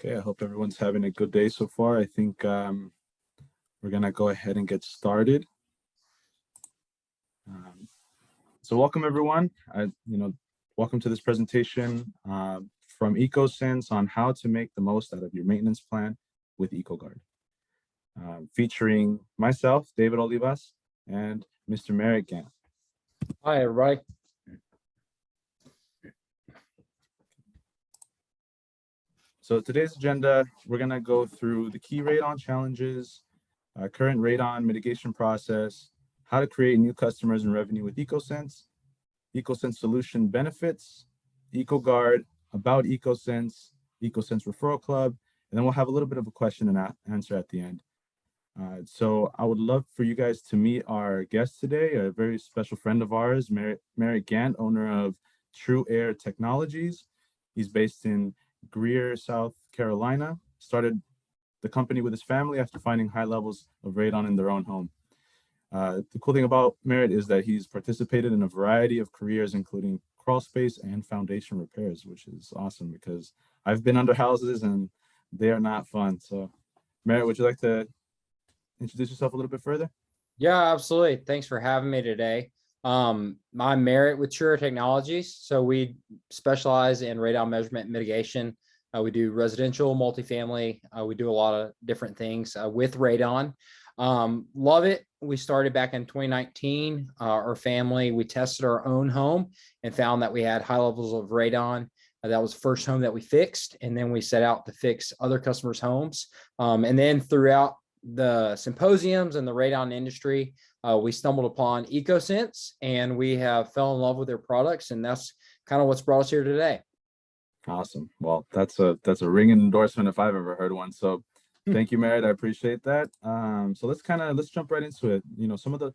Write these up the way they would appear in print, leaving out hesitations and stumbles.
Okay, I hope everyone's having a good day so far. I think we're gonna go ahead and get started. So welcome everyone. Welcome to this presentation from Ecosense on how to make the most out of your maintenance plan with EcoGuard, featuring myself, David Olivas, and Mr. Merritt Gantt. Hi, everybody. So today's agenda, we're gonna go through the key radon challenges, current radon mitigation process, how to create new customers and revenue with Ecosense, Ecosense solution benefits, EcoGuard, about Ecosense, Ecosense Referral Club, and then we'll have a little bit of a question and answer at the end. So I would love for you guys to meet our guest today, a very special friend of ours, Merritt Gantt, owner of True Air Technologies. He's based in Greer, South Carolina, started the company with his family after finding high levels of radon in their own home. The cool thing about Merritt is that he's participated in a variety of careers, including crawl space and foundation repairs, which is awesome because I've been under houses and they are not fun. So Merritt, would you like to introduce yourself a little bit further? Yeah, absolutely. Thanks for having me today. I'm Merritt with True Air Technologies. So we specialize in radon measurement and mitigation. We do residential, multifamily. We do a lot of different things with radon. Love it. We started back in 2019. Our family, we tested our own home and found that we had high levels of radon. That was the first home that we fixed. And then we set out to fix other customers' homes. And then throughout the symposiums and the radon industry, we stumbled upon Ecosense and we have fell in love with their products. And that's kind of what's brought us here today. Awesome. Well, that's a ringing endorsement if I've ever heard one. So thank you, Merritt. I appreciate that. So let's jump right into it. You know, some of the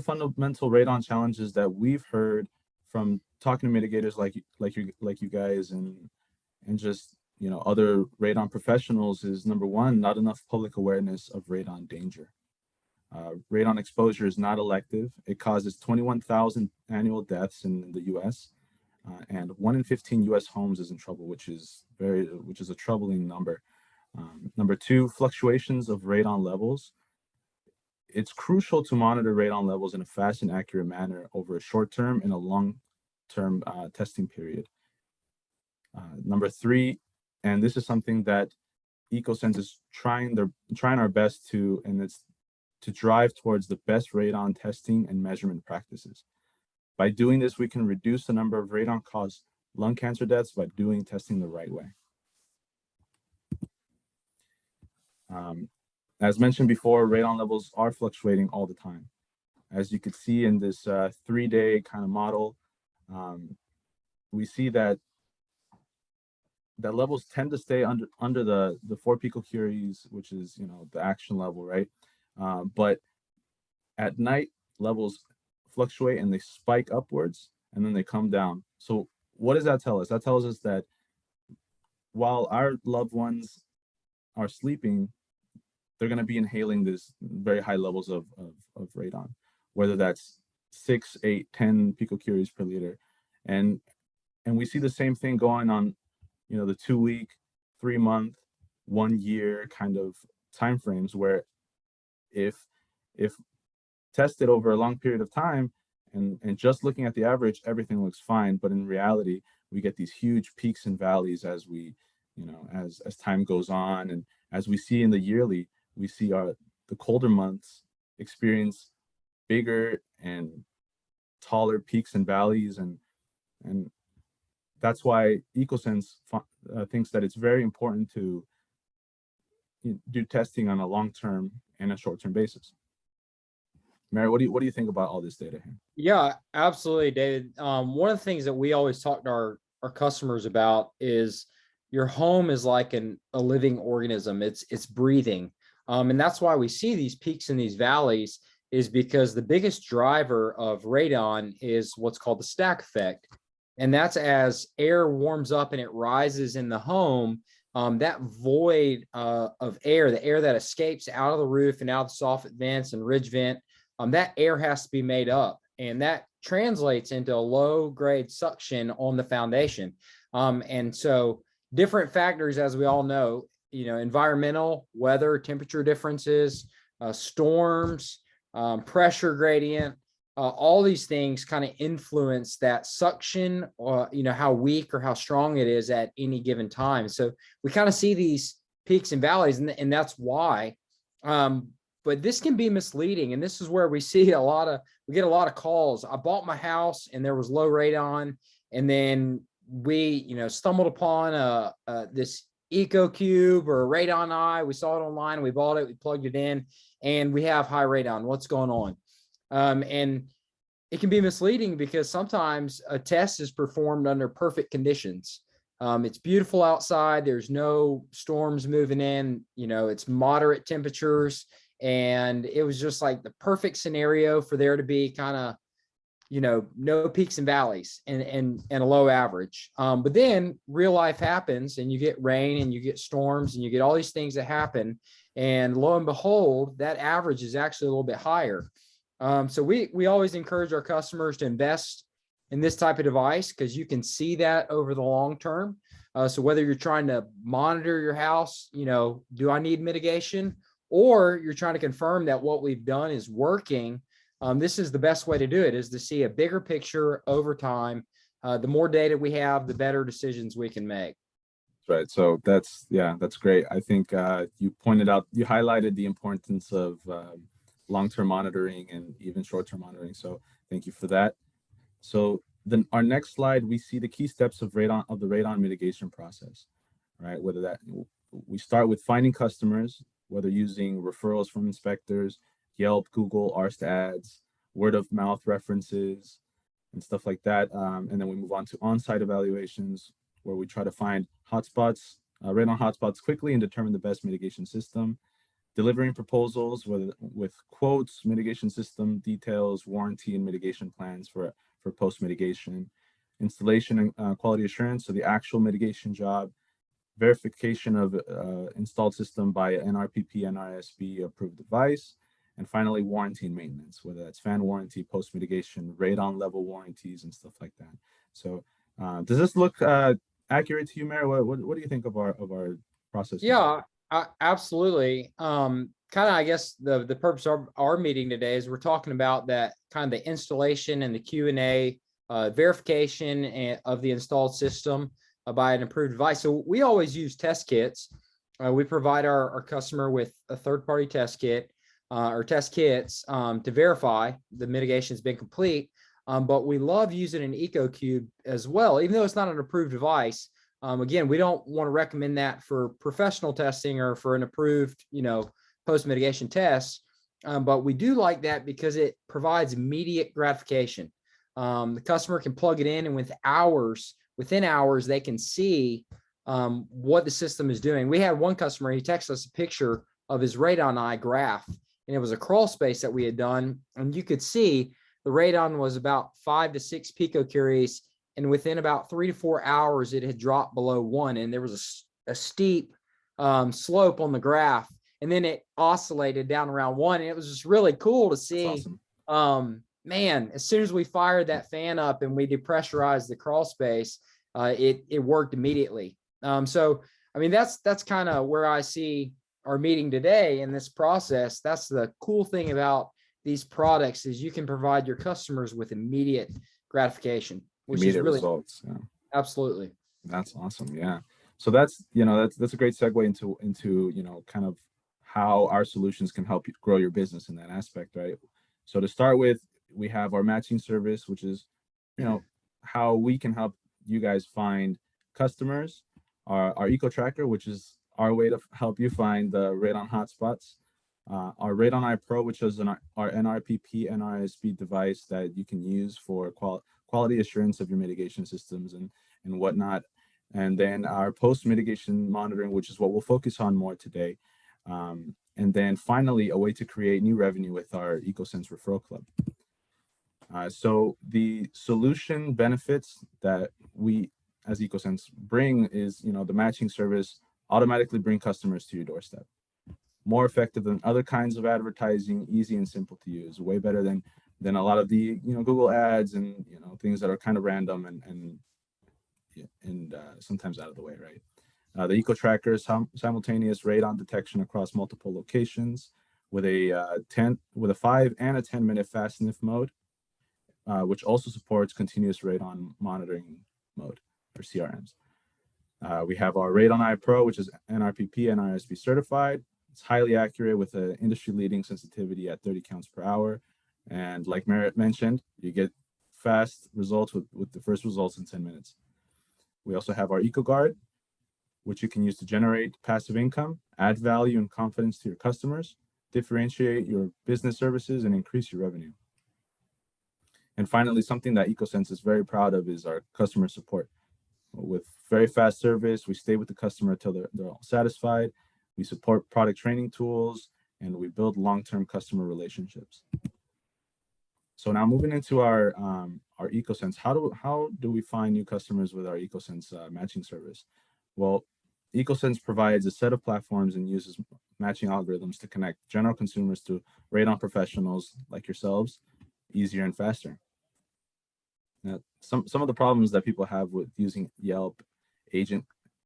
fundamental radon challenges that we've heard from talking to mitigators like you guys and just other radon professionals is, number one, not enough public awareness of radon danger. Radon exposure is not elective. It causes 21,000 annual deaths in the U.S. And 1 in 15 U.S. homes is in trouble, which is a troubling number. Number two, fluctuations of radon levels. It's crucial to monitor radon levels in a fast and accurate manner over a short-term and a long-term testing period. Number three, and this is something that Ecosense is trying our best to, and it's to drive towards the best radon testing and measurement practices. By doing this, we can reduce the number of radon-caused lung cancer deaths by doing testing the right way. As mentioned before, radon levels are fluctuating all the time. As you could see in this 3-day kind of model, we see that levels tend to stay under the 4 picocuries, which is the action level, right? But at night, levels fluctuate and they spike upwards and then they come down. So what does that tell us? That tells us that while our loved ones are sleeping, they're going to be inhaling this very high levels of radon, whether that's 6, 8, 10 picocuries per liter. And we see the same thing going on, the 2-week, 3-month, 1 year kind of timeframes, where if tested over a long period of time and just looking at the average, everything looks fine. But in reality, we get these huge peaks and valleys as we, as time goes on. And as we see in the yearly, we see the colder months experience bigger and taller peaks and valleys. And that's why Ecosense thinks that it's very important to do testing on a long-term and a short-term basis. Merritt, what do you think about all this data here? Yeah, absolutely, David. One of the things that we always talk to our customers about is your home is like a living organism. It's breathing. And that's why we see these peaks and these valleys, is because the biggest driver of radon is what's called the stack effect. And that's as air warms up and it rises in the home, that void of air, the air that escapes out of the roof and out of the soffit vents and ridge vent, that air has to be made up. And that translates into a low grade suction on the foundation. And so different factors, as we all know, environmental, weather, temperature differences, storms, pressure gradient, all these things kind of influence that suction, or how weak or how strong it is at any given time. So we kind of see these peaks and valleys, and that's why. But this can be misleading, and this is where we see we get a lot of calls. I bought my house and there was low radon, and then we stumbled upon this EcoCube or a radon eye. We saw it online, we bought it, we plugged it in, and we have high radon. What's going on? And it can be misleading because sometimes a test is performed under perfect conditions. It's beautiful outside, there's no storms moving in, it's moderate temperatures, and it was just like the perfect scenario for there to be kind of no peaks and valleys, and a low average. But then real life happens, and you get rain and you get storms and you get all these things that happen, and lo and behold, that average is actually a little bit higher. So we always encourage our customers to invest in this type of device, because you can see that over the long term. So whether you're trying to monitor your house, do I need mitigation, or you're trying to confirm that what we've done is working, this is the best way to do it, is to see a bigger picture over time. The more data we have, the better decisions we can make. Right. So that's great. I think you highlighted the importance of long-term monitoring and even short-term monitoring. So thank you for that. So then our next slide, we see the key steps of the radon mitigation process, right? Whether that we start with finding customers, whether using referrals from inspectors, Yelp, Google, Arst ads, word of mouth references, and stuff like that. And then we move on to on-site evaluations, where we try to find hotspots, radon hotspots quickly and determine the best mitigation system. Delivering proposals with quotes, mitigation system details, warranty and mitigation plans for post-mitigation. Installation and quality assurance, so the actual mitigation job. Verification of installed system by NRPP, NRSB approved device. And finally, warranty and maintenance, whether that's fan warranty, post-mitigation, radon level warranties, and stuff like that. So does this look accurate to you, Merritt? What do you think of our process? Yeah, absolutely. Kind of, I guess the purpose of our meeting today is we're talking about that kind of the installation and the Q&A, verification of the installed system by an approved device. So we always use test kits. We provide our customer with a third-party test kit or test kits to verify the mitigation has been complete. But we love using an EcoCube as well, even though it's not an approved device. Again, we don't want to recommend that for professional testing or for an approved, post-mitigation test. But we do like that because it provides immediate gratification. The customer can plug it in, and within hours, they can see what the system is doing. We had one customer, he texted us a picture of his radon eye graph, and it was a crawl space that we had done. And you could see the radon was about 5 to 6 picocuries, and within about 3 to 4 hours, it had dropped below 1, and there was a steep slope on the graph, and then it oscillated down around 1, and it was just really cool to see. Awesome. Man, as soon as we fired that fan up and we depressurized the crawl space, it worked immediately. So, I mean, that's kind of where I see our meeting today in this process. That's the cool thing about these products, is you can provide your customers with immediate gratification, which is really results. Yeah. Absolutely. That's awesome. Yeah. So that's a great segue into kind of how our solutions can help you grow your business in that aspect, right? So to start with, we have our matching service, which is how we can help you guys find customers. Our Eco Tracker, which is our way to help you find the radon hotspots. Our Radon Eye Pro, which is our NRPP NRSB device that you can use for quality assurance of your mitigation systems and whatnot. And then our post-mitigation monitoring, which is what we'll focus on more today. And then finally, a way to create new revenue with our Ecosense Referral Club. So the solution benefits that we as Ecosense bring is, the matching service automatically bring customers to your doorstep. More effective than other kinds of advertising, easy and simple to use, way better than a lot of the Google ads and things that are kind of random and sometimes out of the way, right? The Eco Tracker is simultaneous radon detection across multiple locations with a 5 and a 10-minute fast sniff mode, which also supports continuous radon monitoring mode for CRMs. We have our Radon Eye Pro, which is NRPP and RSB certified. It's highly accurate with an industry-leading sensitivity at 30 counts per hour. And like Merritt mentioned, you get fast results with the first results in 10 minutes. We also have our EcoGuard, which you can use to generate passive income, add value and confidence to your customers, differentiate your business services, and increase your revenue. And finally, something that Ecosense is very proud of is our customer support. With very fast service, we stay with the customer until they're all satisfied. We support product training tools, and we build long-term customer relationships. So now moving into our Ecosense, how do we find new customers with our Ecosense matching service? Well, Ecosense provides a set of platforms and uses matching algorithms to connect general consumers to radon professionals like yourselves easier and faster. Now, some of the problems that people have with using Yelp, agent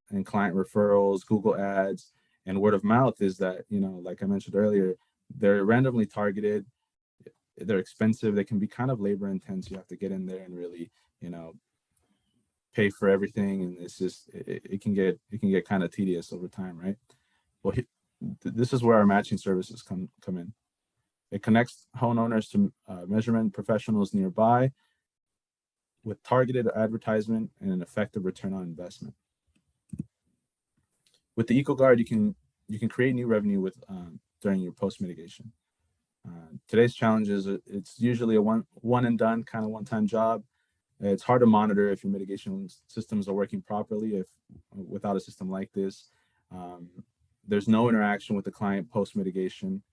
and client referrals, Google Ads, and word of mouth is that, like I mentioned earlier, they're randomly targeted, they're expensive, they can be kind of labor intense. You have to get in there and really, pay for everything, and it's just it can get kind of tedious over time, right? Well, this is where our matching services come in. It connects homeowners to measurement professionals nearby with targeted advertisement and an effective return on investment. With the EcoGuard, you can create new revenue with during your post-mitigation. Today's challenge is it's usually a one and done kind of one-time job. It's hard to monitor if your mitigation systems are working properly without a system like this. There's no interaction with the client post-mitigation.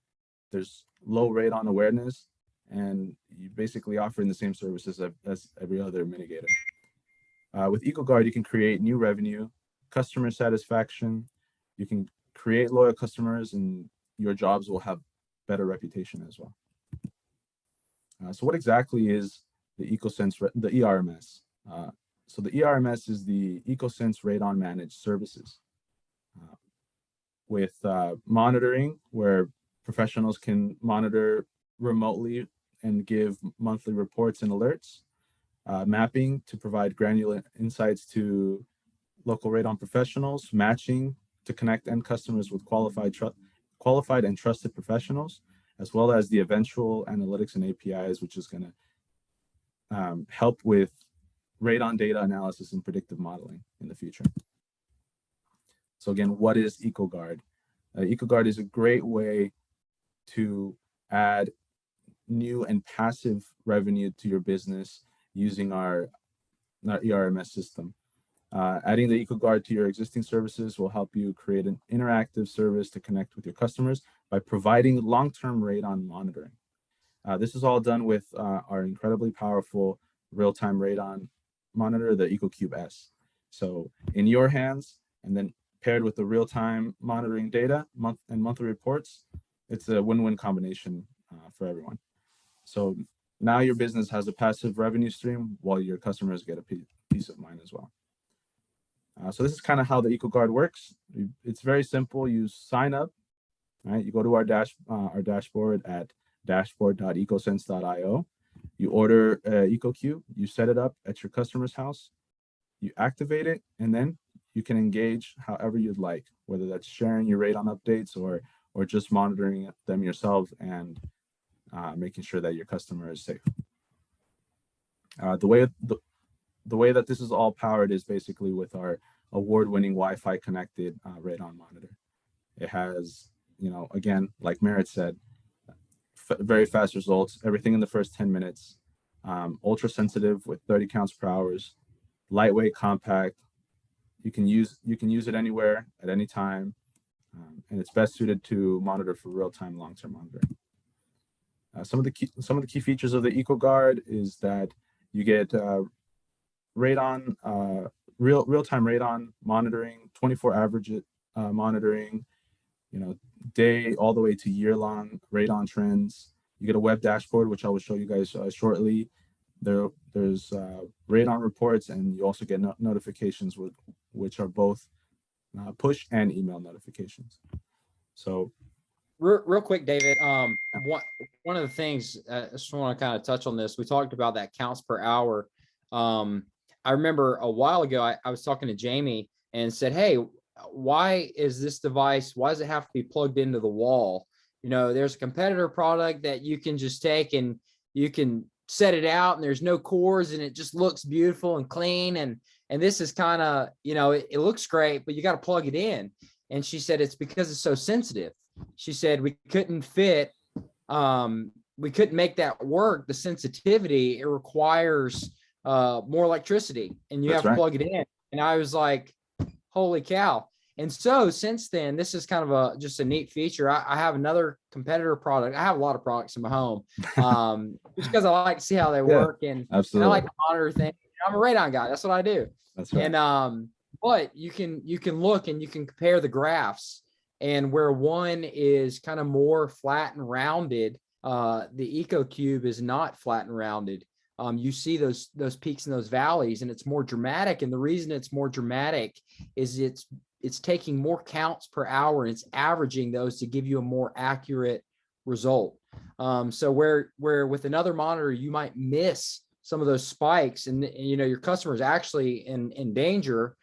There's low radon awareness, and you basically offering the same services as every other mitigator. With EcoGuard, you can create new revenue, customer satisfaction. You can create loyal customers, and your jobs will have better reputation as well. So what exactly is the Ecosense, the ERMS? So the ERMS is the Ecosense Radon Managed Services. With monitoring, where professionals can monitor remotely and give monthly reports and alerts. Mapping to provide granular insights to local radon professionals. Matching to connect end customers with qualified and trusted professionals, as well as the eventual analytics and APIs, which is going to help with radon data analysis and predictive modeling in the future. So again, what is EcoGuard? EcoGuard is a great way to add new and passive revenue to your business using our ERMS system. Adding the EcoGuard to your existing services will help you create an interactive service to connect with your customers by providing long-term radon monitoring. This is all done with our incredibly powerful real-time radon monitor, the EcoCube S. So in your hands, and then paired with the real-time monitoring data, monthly reports, it's a win-win combination for everyone. So now your business has a passive revenue stream while your customers get a peace of mind as well. So this is kind of how the EcoGuard works. It's very simple. You sign up, right? You go to our dashboard at dashboard.ecosense.io. You order EcoCube, you set it up at your customer's house, you activate it, and then you can engage however you'd like, whether that's sharing your radon updates or just monitoring them yourself and making sure that your customer is safe. The way that this is all powered is basically with our award-winning Wi-Fi connected radon monitor. It has, again, like Merritt said, very fast results, everything in the first 10 minutes, ultra sensitive with 30 counts per hour, lightweight, compact. You can use it anywhere at any time, and it's best suited to monitor for real-time, long-term monitoring. Some of the key features of the EcoGuard is that you get radon, real-time radon monitoring, 24 average monitoring, day all the way to year-long radon trends. You get a web dashboard, which I will show you guys shortly. There's radon reports, and you also get notifications, which are both push and email notifications. So Real quick, David, one of the things, I just want to kind of touch on this. We talked about that counts per hour. I remember a while ago, I was talking to Jamie and said, hey, why is this device, why does it have to be plugged into the wall? You know, there's a competitor product that you can just take and you can set it out and there's no cords and it just looks beautiful and clean. And this is kind of, you know, it looks great, but you got to plug it in. And she said, it's because it's so sensitive. She said, we couldn't fit, we couldn't make that work. The sensitivity, it requires more electricity and you have to plug it in. And I was like, holy cow. And so since then, this is kind of just a neat feature. I have another competitor product. I have a lot of products in my home just because I like to see how they work and I like to monitor things. I'm a radon guy. That's what I do. That's right. And but you can look and you can compare the graphs, and where one is kind of more flat and rounded, the EcoCube is not flat and rounded. You see those peaks and those valleys, and it's more dramatic. And the reason it's more dramatic is it's taking more counts per hour and it's averaging those to give you a more accurate result. So where with another monitor, you might miss some of those spikes and you know, your customer is actually in danger.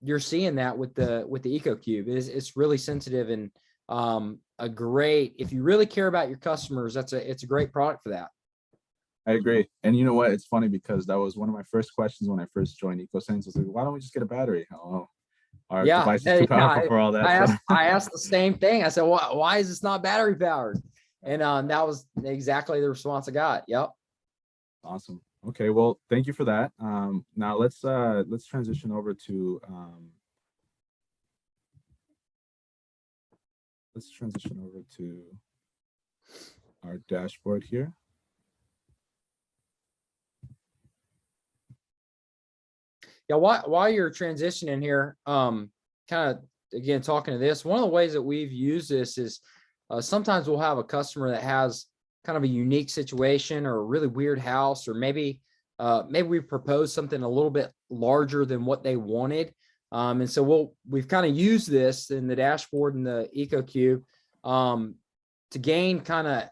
You're seeing that with the EcoCube. It's really sensitive and a great, if you really care about your customers, it's a great product for that. I agree. And you know what? It's funny because that was one of my first questions when I first joined Ecosense. I was like, why don't we just get a battery? Oh, our device is too powerful for all that. I asked the same thing. I said, why is this not battery powered? And that was exactly the response I got. Yep. Awesome. Okay. Well, thank you for that. Now let's transition over to our dashboard here. Yeah, while you're transitioning here, kind of again talking to this, one of the ways that we've used this is sometimes we'll have a customer that has kind of a unique situation or a really weird house, or maybe we proposed something a little bit larger than what they wanted, and so we've kind of used this in the dashboard and the EcoCube to gain kind of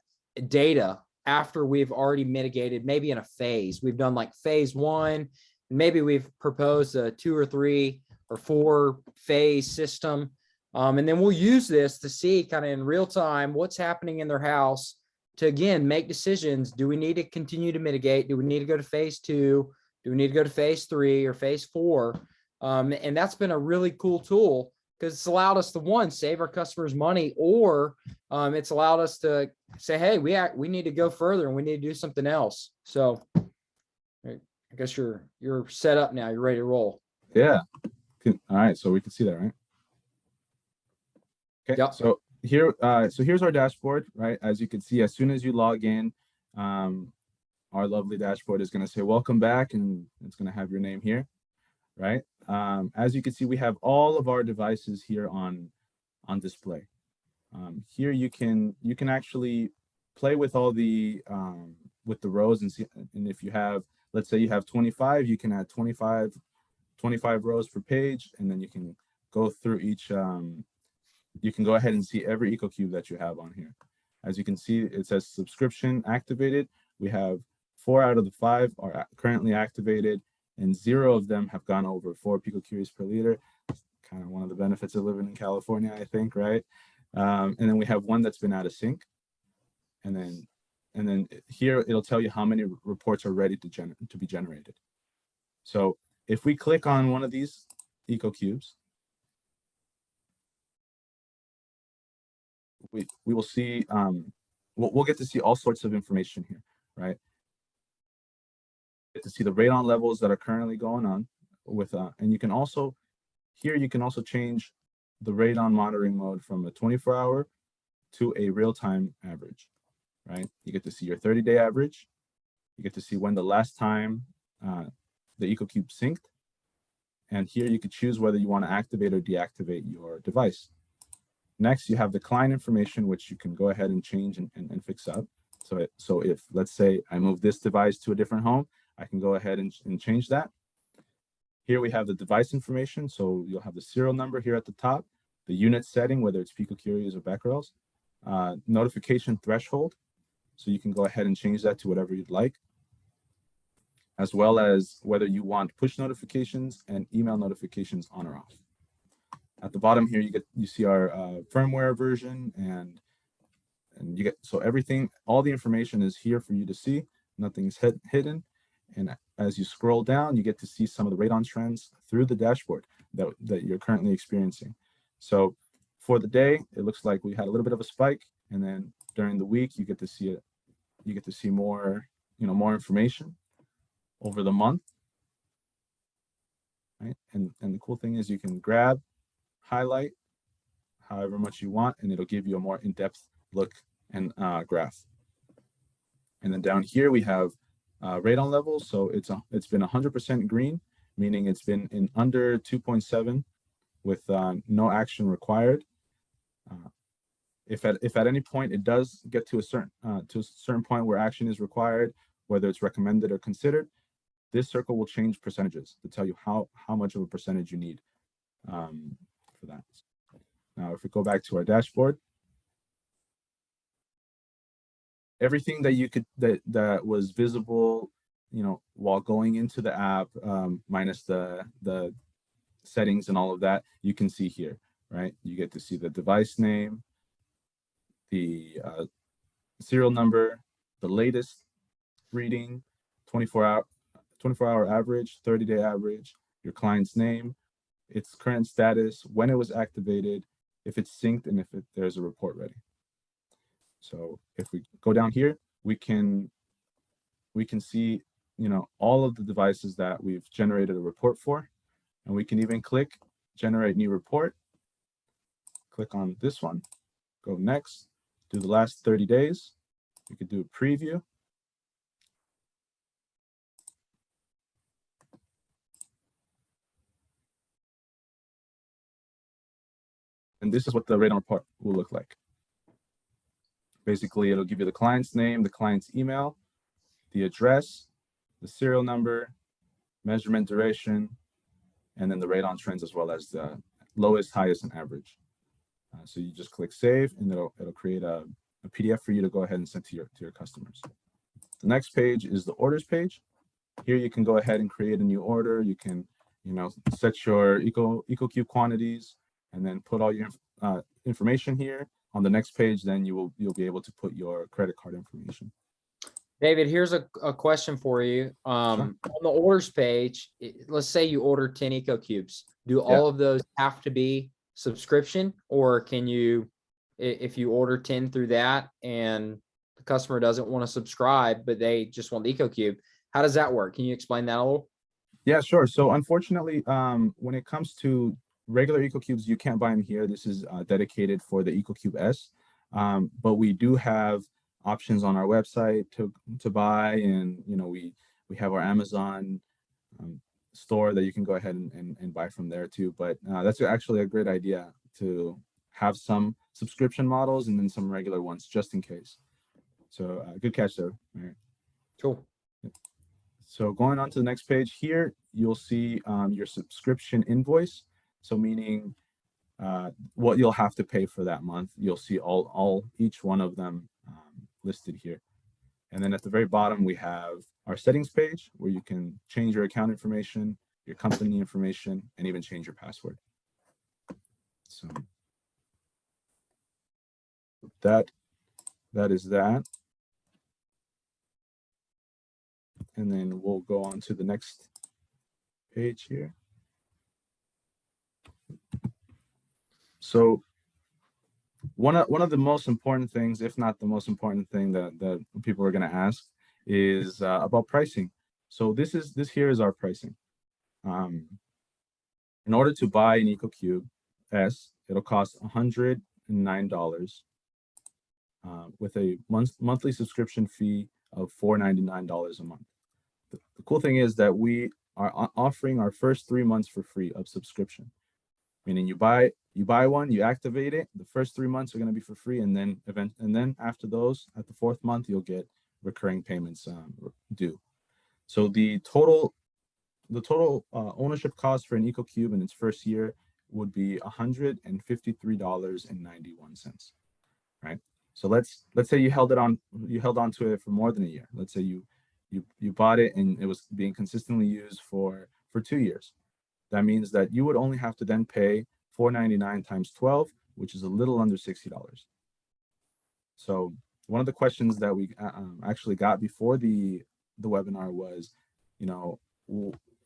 data after we've already mitigated, maybe in a phase. We've done like phase 1. Maybe we've proposed a 2 or 3 or 4 phase system. And then we'll use this to see kind of in real time what's happening in their house to, again, make decisions. Do we need to continue to mitigate? Do we need to go to phase 2? Do we need to go to phase 3 or phase 4? And that's been a really cool tool because it's allowed us to, one, save our customers money, or it's allowed us to say, hey, we need to go further and we need to do something else. So I guess you're set up now. You're ready to roll. Yeah. All right. So we can see that, right? Okay. Yep. So here's our dashboard, right? As you can see, as soon as you log in, our lovely dashboard is going to say welcome back, and it's going to have your name here, right? As you can see, we have all of our devices here on display. Here you can actually play with all the with the rows and see, and if you have, let's say you have 25, you can add 25 rows per page, and then you can go through each, you can go ahead and see every EcoCube that you have on here. As you can see, it says subscription activated. We have 4 out of the 5 are currently activated, and 0 of them have gone over 4 picocuries per liter. Kind of one of the benefits of living in California, I think, right? And then we have 1 that's been out of sync. And then here it'll tell you how many reports are ready to be generated. So if we click on one of these EcoCubes, we will see, we'll get to see all sorts of information here, right? Get to see the radon levels that are currently going on with, and you can also change the radon monitoring mode from a 24-hour to a real-time average, right? You get to see your 30-day average. You get to see when the last time the EcoCube synced. And here you could choose whether you want to activate or deactivate your device. Next, you have the client information, which you can go ahead and change and fix up. So if, let's say, I move this device to a different home, I can go ahead and change that. Here we have the device information. So you'll have the serial number here at the top, the unit setting, whether it's picocuries or becquerels, notification threshold. So you can go ahead and change that to whatever you'd like, as well as whether you want push notifications and email notifications on or off. At the bottom here, you see our firmware version, and you get, so everything, all the information is here for you to see. Nothing's hidden. And as you scroll down, you get to see some of the radon trends through the dashboard that you're currently experiencing. So for the day, it looks like we had a little bit of a spike, and then during the week, you get to see it. You get to see more, more information over the month, right? And the cool thing is you can grab, highlight however much you want, and it'll give you a more in-depth look and graph. And then down here we have radon levels. So it's been 100% green, meaning it's been in under 2.7 with no action required. If at any point it does get to a certain point where action is required, whether it's recommended or considered, this circle will change percentages to tell you how much of a percentage you need for that. Now, if we go back to our dashboard, everything that was visible, while going into the app, minus the settings and all of that, you can see here, right? You get to see the device name, the serial number, the latest reading, 24-hour average, 30-day average, your client's name, its current status, when it was activated, if it's synced, and if there's a report ready. So if we go down here, we can see, all of the devices that we've generated a report for, and we can even click generate new report, click on this one, go next, do the last 30 days. We could do a preview. And this is what the radon report will look like. Basically, it'll give you the client's name, the client's email, the address, the serial number, measurement duration, and then the radon trends, as well as the lowest, highest, and average. So you just click save, and it'll create a PDF for you to go ahead and send to your customers. The next page is the orders page. Here you can go ahead and create a new order. You can, set your EcoCube quantities, and then put all your information here. On the next page, then you'll be able to put your credit card information. David, here's a question for you. Sure. On the orders page, let's say you order 10 EcoCubes. Do all of those have to be subscription, or can you, if you order 10 through that and the customer doesn't want to subscribe, but they just want the EcoCube, how does that work? Can you explain that a little? Yeah, sure. So unfortunately, when it comes to regular EcoCubes, you can't buy them here. This is dedicated for the EcoCube S. But we do have options on our website to buy, and we have our Amazon store that you can go ahead and buy from there too. But that's actually a great idea to have some subscription models and then some regular ones just in case. So good catch there, Merritt. Cool. So going on to the next page here, you'll see your subscription invoice. So meaning what you'll have to pay for that month. You'll see each one of them listed here. And then at the very bottom, we have our settings page where you can change your account information, your company information, and even change your password. So that is that. And then we'll go on to the next page here. So one of the most important things, if not the most important thing that people are going to ask is about pricing. So this here is our pricing. In order to buy an EcoCube S, it'll cost $109 with a monthly subscription fee of $499 a month. The cool thing is that we are offering our first 3 months for free of subscription. Meaning you buy one, you activate it. The first 3 months are going to be for free, and then after those, at the 4th month, you'll get recurring payments due. So the total the total ownership cost for an EcoCube in its first year would be $153.91, right? So let's say you held on to it for more than a year. Let's say you bought it and it was being consistently used for 2 years. That means that you would only have to then pay $4.99 times 12, which is a little under $60. So one of the questions that we actually got before the webinar was,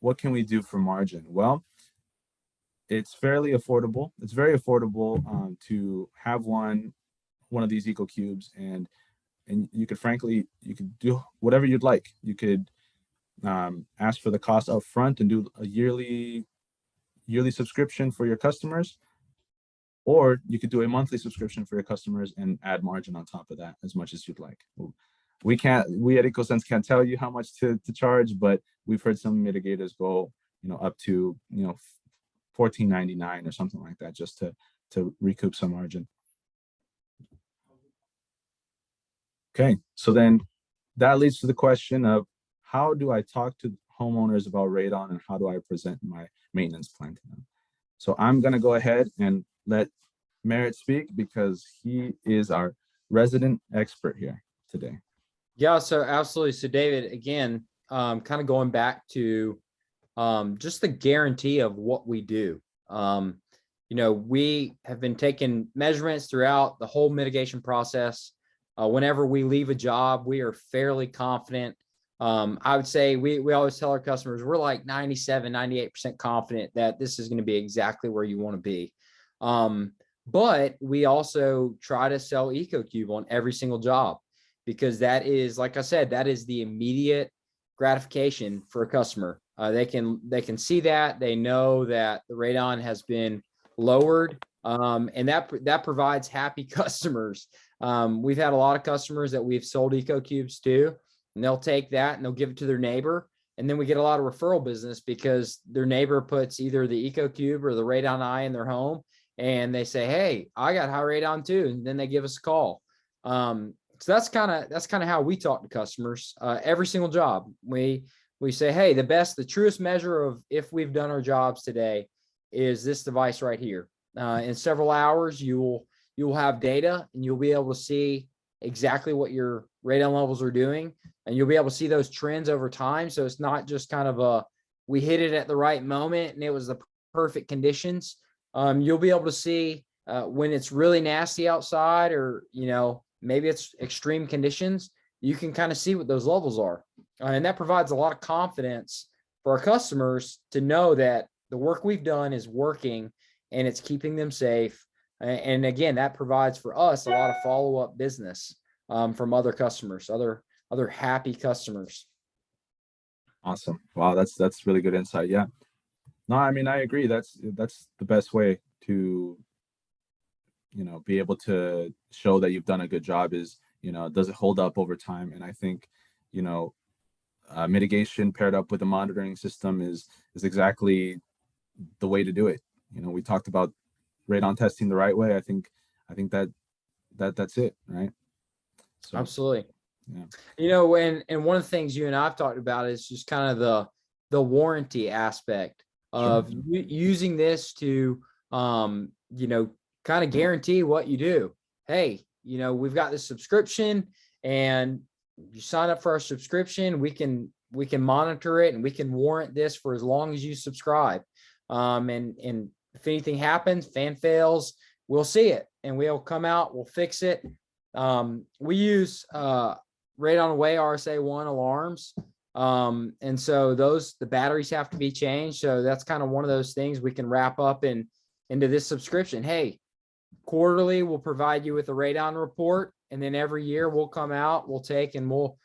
what can we do for margin? Well, it's fairly affordable. It's very affordable to have one of these EcoCubes, and you could do whatever you'd like. You could ask for the cost up front and do a yearly subscription for your customers, or you could do a monthly subscription for your customers and add margin on top of that as much as you'd like. We at Ecosense can't tell you how much to charge, but we've heard some mitigators go, up to, $14.99 or something like that, just to recoup some margin. Okay, so then that leads to the question of, how do I talk to homeowners about radon, and how do I present my maintenance plan to them? So I'm going to go ahead and let Merritt speak, because he is our resident expert here today. Yeah, so absolutely. So David, again, kind of going back to just the guarantee of what we do. We have been taking measurements throughout the whole mitigation process. Whenever we leave a job, we are fairly confident. I would say we always tell our customers, we're like 97, 98% confident that this is going to be exactly where you want to be. But we also try to sell EcoCube on every single job, because that is, like I said, that is the immediate gratification for a customer. They can see that, they know that the radon has been lowered, and that provides happy customers. We've had a lot of customers that we've sold EcoCubes to, and they'll take that and they'll give it to their neighbor. And then we get a lot of referral business, because their neighbor puts either the EcoCube or the radon eye in their home, and they say, hey, I got high radon too. And then they give us a call. So that's kind of how we talk to customers. Every single job, we say, hey, the truest measure of if we've done our jobs today is this device right here. In several hours, you'll have data, and you'll be able to see exactly what your radon levels are doing, and you'll be able to see those trends over time. So it's not just kind of we hit it at the right moment and it was the perfect conditions. You'll be able to see when it's really nasty outside, or maybe it's extreme conditions. You can kind of see what those levels are, and that provides a lot of confidence for our customers to know that the work we've done is working and it's keeping them safe. And again, that provides for us a lot of follow-up business from other customers, other happy customers. Awesome. Wow, that's really good insight. Yeah. No, I mean, I agree. That's the best way to, be able to show that you've done a good job is, does it hold up over time? And I think, mitigation paired up with a monitoring system is exactly the way to do it. We talked about radon testing the right way. I think that's it, right? So, absolutely. Yeah. And one of the things you and I've talked about is just kind of the warranty aspect of using this to, kind of guarantee what you do. Hey, we've got this subscription, and you sign up for our subscription. We can monitor it, and we can warrant this for as long as you subscribe. And if anything happens, fan fails, we'll see it, and we'll come out, we'll fix it. We use Radon Away RSA-1 alarms. And so the batteries have to be changed. So that's kind of one of those things we can wrap up into this subscription. Hey, quarterly, we'll provide you with a radon report. And then every year we'll come out, we'll take and we'll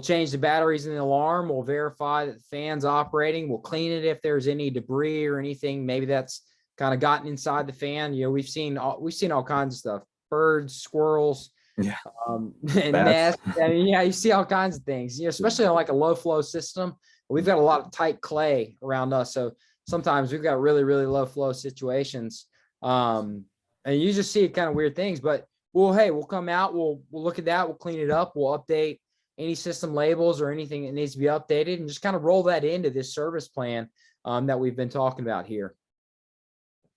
change the batteries in the alarm. We'll verify that the fan's operating. We'll clean it if there's any debris or anything, maybe that's kind of gotten inside the fan. We've seen all kinds of stuff, birds, squirrels, Yeah. And nests. I mean, you see all kinds of things, especially on like a low flow system. We've got a lot of tight clay around us. So sometimes we've got really, really low flow situations. And you just see kind of weird things, but we'll come out, we'll look at that, we'll clean it up, we'll update any system labels or anything that needs to be updated, and just kind of roll that into this service plan that we've been talking about here.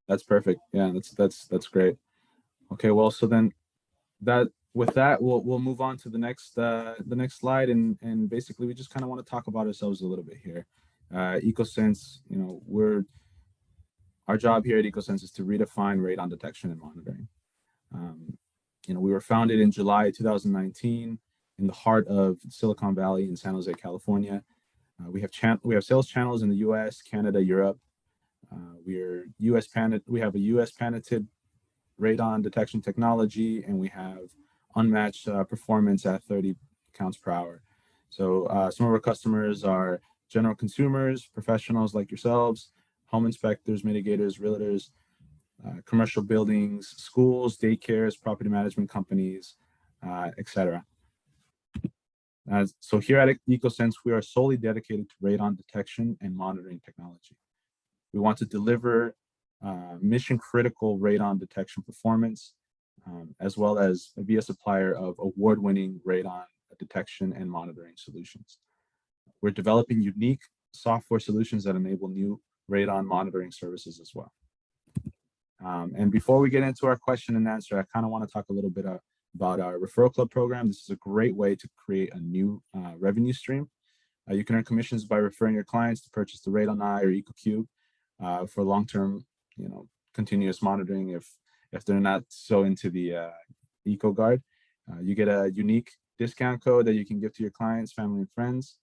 That's perfect. Yeah, that's great. Okay, well, so then with that, we'll move on to the next slide, and basically we just kind of want to talk about ourselves a little bit here. Ecosense, you know, our job here at Ecosense is to redefine radon detection and monitoring. You know, we were founded in July 2019 in the heart of Silicon Valley in San Jose, California. We have sales channels in the U.S., Canada, Europe. We have a U.S. patented radon detection technology, and we have unmatched performance at 30 counts per hour. So some of our customers are general consumers, professionals like yourselves, home inspectors, mitigators, realtors, commercial buildings, schools, daycares, property management companies, etc. So here at Ecosense, we are solely dedicated to radon detection and monitoring technology. We want to deliver mission critical radon detection performance, as well as be a supplier of award-winning radon detection and monitoring solutions. We're developing unique software solutions that enable new radon monitoring services as well. And before we get into our question and answer, I kind of want to talk a little bit about our referral club program. This is a great way to create a new revenue stream. You can earn commissions by referring your clients to purchase the Radon Eye or EcoCube for long-term, you know, continuous monitoring. If they're not so into the EcoGuard, you get a unique discount code that you can give to your clients, family, and friends.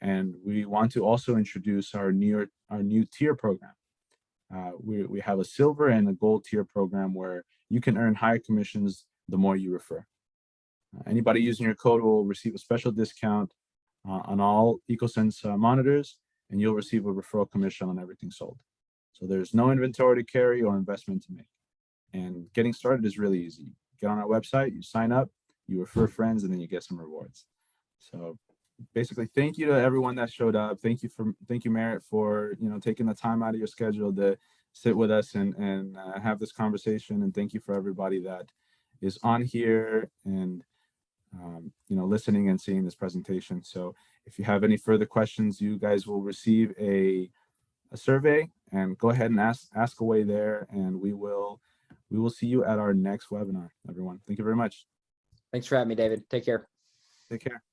And we want to also introduce our new tier program. We have a silver and a gold tier program where you can earn higher commissions the more you refer. Anybody using your code will receive a special discount on all Ecosense monitors, and you'll receive a referral commission on everything sold. So there's no inventory to carry or investment to make. And getting started is really easy. Get on our website, you sign up, you refer friends, and then you get some rewards. So basically, thank you to everyone that showed up. Thank you, Merritt, for, you know, taking the time out of your schedule to sit with us and have this conversation. And thank you for everybody that is on here and you know, listening and seeing this presentation. So if you have any further questions, you guys will receive a survey, and go ahead and ask away there, and we will see you at our next webinar, everyone. Thank you very much. Thanks for having me, David. Take care. Take care.